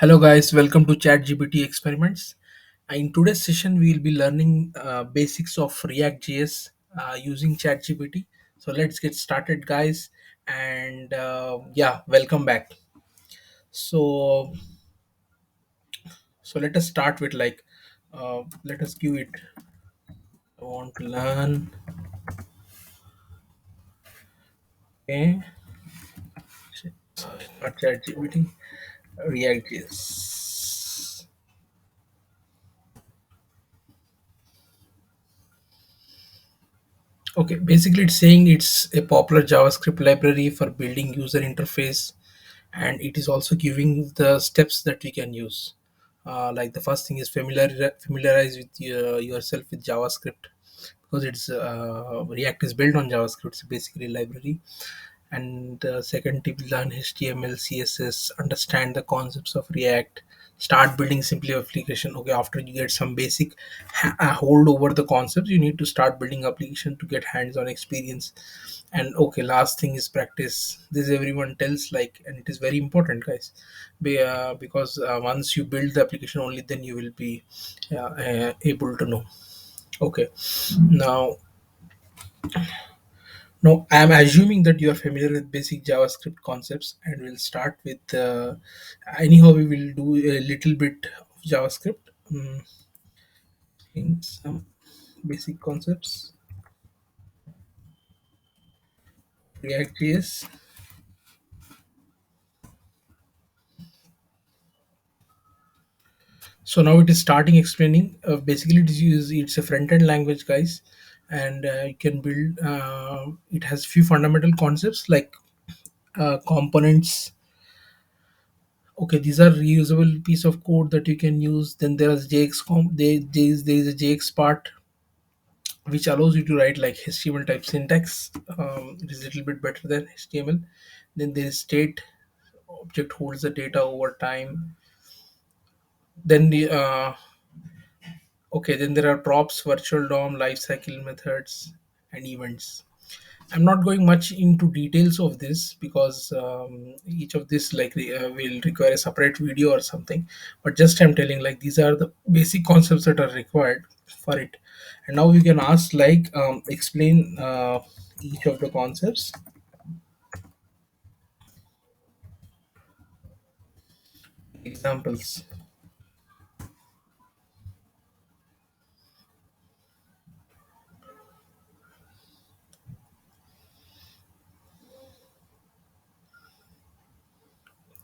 Hello guys, welcome to ChatGPT experiments. In today's session, we will be learning basics of ReactJS using ChatGPT. So let's get started, guys. And yeah, welcome back. So let us start with let us give it. I want to learn. Okay, sorry, not ChatGPT. ReactJS. Okay, basically it's saying it's a popular JavaScript library for building user interface, and it is also giving the steps that we can use. Like the first thing is familiarize with yourself with JavaScript, because it's React is built on JavaScript. It's basically a library. And second tip, learn HTML, CSS, understand the concepts of React, start building simple application. Okay, after you get some basic hold over the concepts, you need to start building application to get hands-on experience. And okay, last thing is practice. This everyone tells, like, and it is very important, guys. Because once you build the application, only then you will be able to know. Okay, now no, I am assuming that you are familiar with basic JavaScript concepts, and we'll start with. Anyhow, we will do a little bit of JavaScript in some basic concepts. React.js. So now it is starting explaining. Basically, it's a front end language, guys, and you can build. It has few fundamental concepts like components. Okay, these are reusable piece of code that you can use. Then there is JX there is a JX part which allows you to write like HTML type syntax. It is a little bit better than HTML. Then there is state, object holds the data over time. Then the okay, then there are props, virtual DOM, lifecycle methods, and events. I'm not going much into details of this because each of this will require a separate video or something. But just I'm telling, like, these are the basic concepts that are required for it. And now we can ask, like, explain each of the concepts. Examples.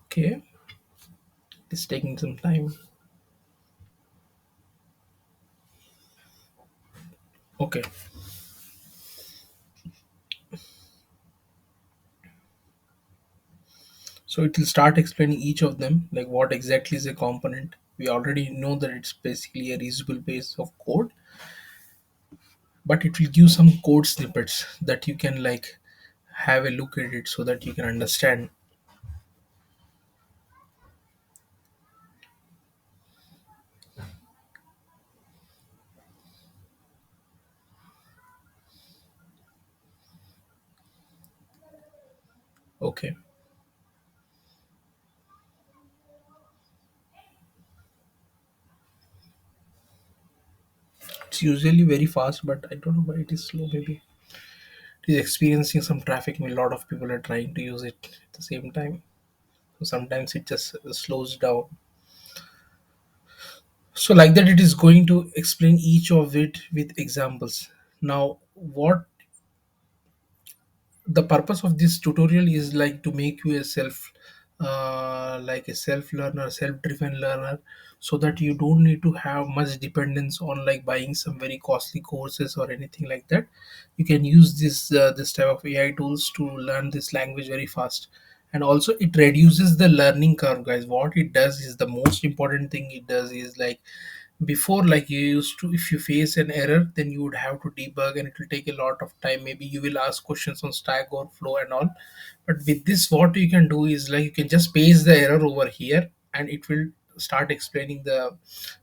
Okay, it's taking some time. Okay, so it will start explaining each of them, like what exactly is a component. We already know that it's basically a reusable base of code, but it will give some code snippets that you can, like, have a look at it so that you can understand. Okay, it's usually very fast, but I don't know why it is slow. Maybe it is experiencing some traffic. A lot of people are trying to use it at the same time, so sometimes it just slows down. So like that, it is going to explain each of it with examples. Now, what the purpose of this tutorial is, like, to make you a like a self learner, self driven learner, so that you don't need to have much dependence on, like, buying some very costly courses or anything like that. You can use this type of AI tools to learn this language very fast. And also it reduces the learning curve, guys. What it does is, the most important thing it does is, like, before, like, you used to, if you face an error, then you would have to debug, and it will take a lot of time. Maybe you will ask questions on Stack Overflow and all. But with this, what you can do is, like, you can just paste the error over here, and it will start explaining the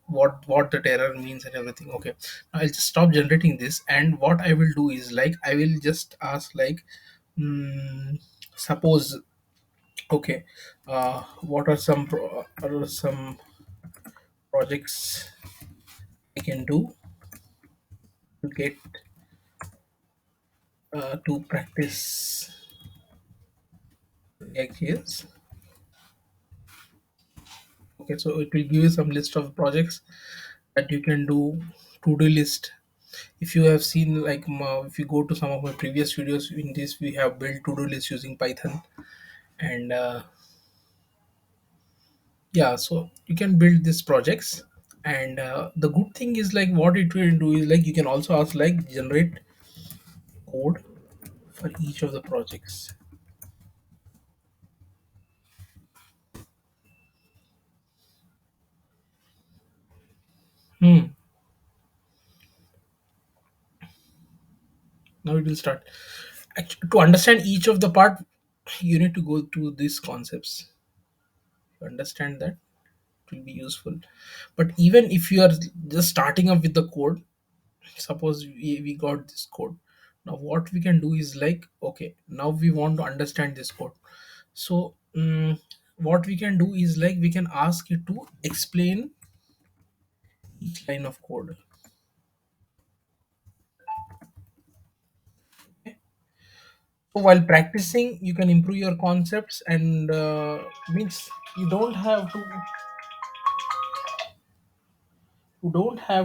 what that error means and everything. Okay, now I'll just stop generating this, and what I will do is, like, I will just ask, like, suppose, Okay, what are some projects I can do to get to practice ReactJS? Okay, so it will give you some list of projects that you can do. To-do list. If you have seen, like, if you go to some of my previous videos, in this we have built to-do list using Python, and yeah, so you can build these projects. And the good thing is, like, what it will do is, like, you can also ask, like, generate code for each of the projects. Hmm. Now it will start. Actually, to understand each of the part, you need to go through these concepts. You understand that, it will be useful. But even if you are just starting up with the code, suppose we got this code. Now what we can do is, like, okay, now we want to understand this code. So what we can do is, like, we can ask it to explain each line of code. Okay? So while practicing, you can improve your concepts, and means you don't have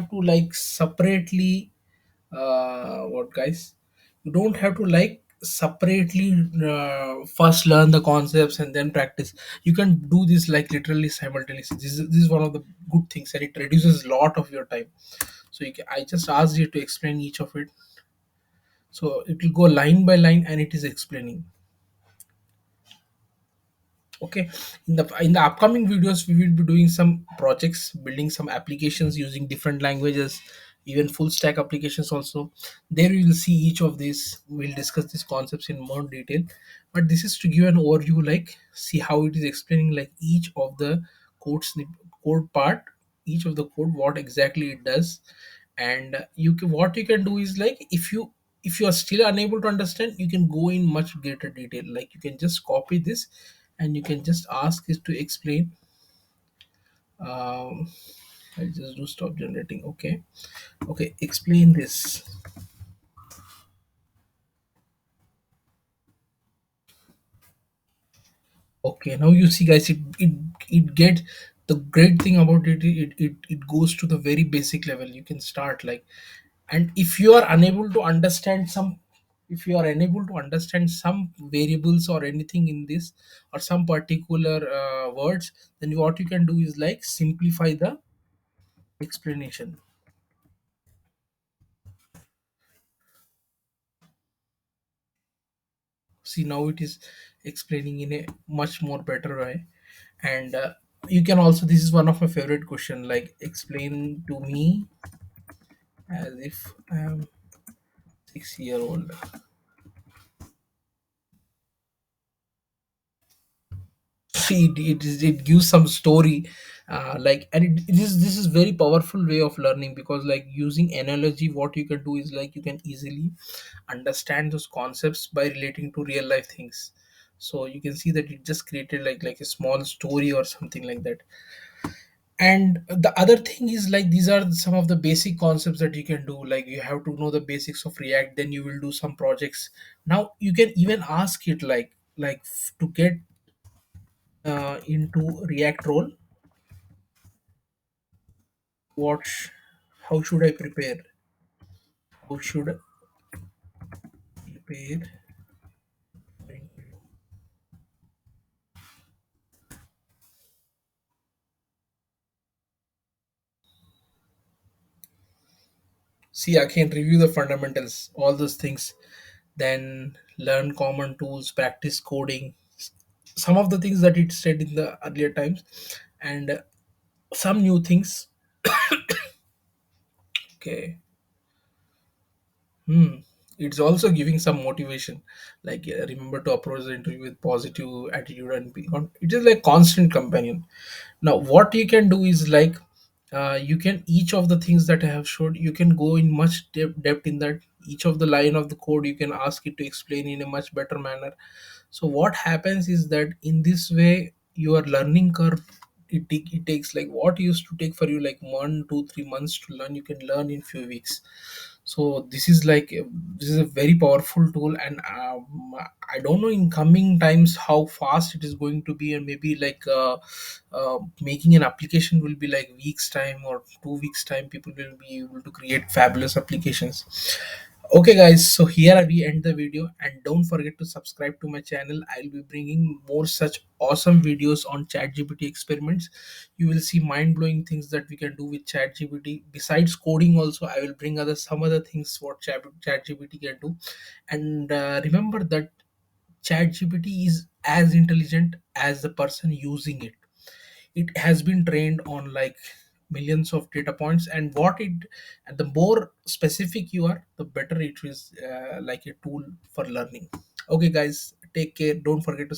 to like separately, what guys, you don't have to like separately first learn the concepts and then practice. You can do this like literally simultaneously. This is one of the good things, and it reduces a lot of your time. So I just asked you to explain each of it, so it will go line by line and it is explaining. Okay, in the upcoming videos we will be doing some projects, building some applications using different languages, even full stack applications also. There we will see each of these, we'll discuss these concepts in more detail. But this is to give an overview, like, see how it is explaining, like, each of the code part, each of the code, what exactly it does. And what you can do is, like, if you are still unable to understand, you can go in much greater detail. Like, you can just copy this and you can just ask it to explain. um, I'll just do stop generating. Okay, okay, explain this. Okay, now you see, guys, it get, the great thing about it goes to the very basic level. You can start, like, and if you are unable to understand some, if you are unable to understand some variables or anything in this, or some particular words, then what you can do is, like, simplify the explanation. See, now it is explaining in a much more better way. And you can also, this is one of my favorite question, like, explain to me as if I am 6 year old. See, it gives some story, like, and this is very powerful way of learning, because, like, using analogy, what you can do is, like, you can easily understand those concepts by relating to real life things. So you can see that it just created like a small story or something like that. And the other thing is, like, these are some of the basic concepts that you can do. Like, you have to know the basics of React, then you will do some projects. Now you can even ask it, to get into React role, what sh- how should I prepare, how should I prepare for interview? See, I can review the fundamentals, all those things, then learn common tools, practice coding, some of the things that it said in the earlier times, and some new things. Okay. Hmm. It's also giving some motivation, like, remember to approach the interview with positive attitude and it is like constant companion. Now what you can do is, like, you can, each of the things that I have showed, you can go in much depth in that. Each of the line of the code, you can ask it to explain in a much better manner. So what happens is that in this way your learning curve, it takes like what used to take for you like 1 2 3 months to learn, you can learn in few weeks. So this is like this is a very powerful tool, and I don't know in coming times how fast it is going to be, and maybe like making an application will be like weeks time or 2 weeks time, people will be able to create fabulous applications. Okay guys, so here we end the video, and don't forget to subscribe to my channel. I'll be bringing more such awesome videos on ChatGPT experiments. You will see mind-blowing things that we can do with ChatGPT. Besides coding also, I will bring other some other things what ChatGPT can do. And remember that ChatGPT is as intelligent as the person using it. It has been trained on like millions of data points, and what it and the more specific you are, the better it is like a tool for learning. Okay guys, take care, don't forget to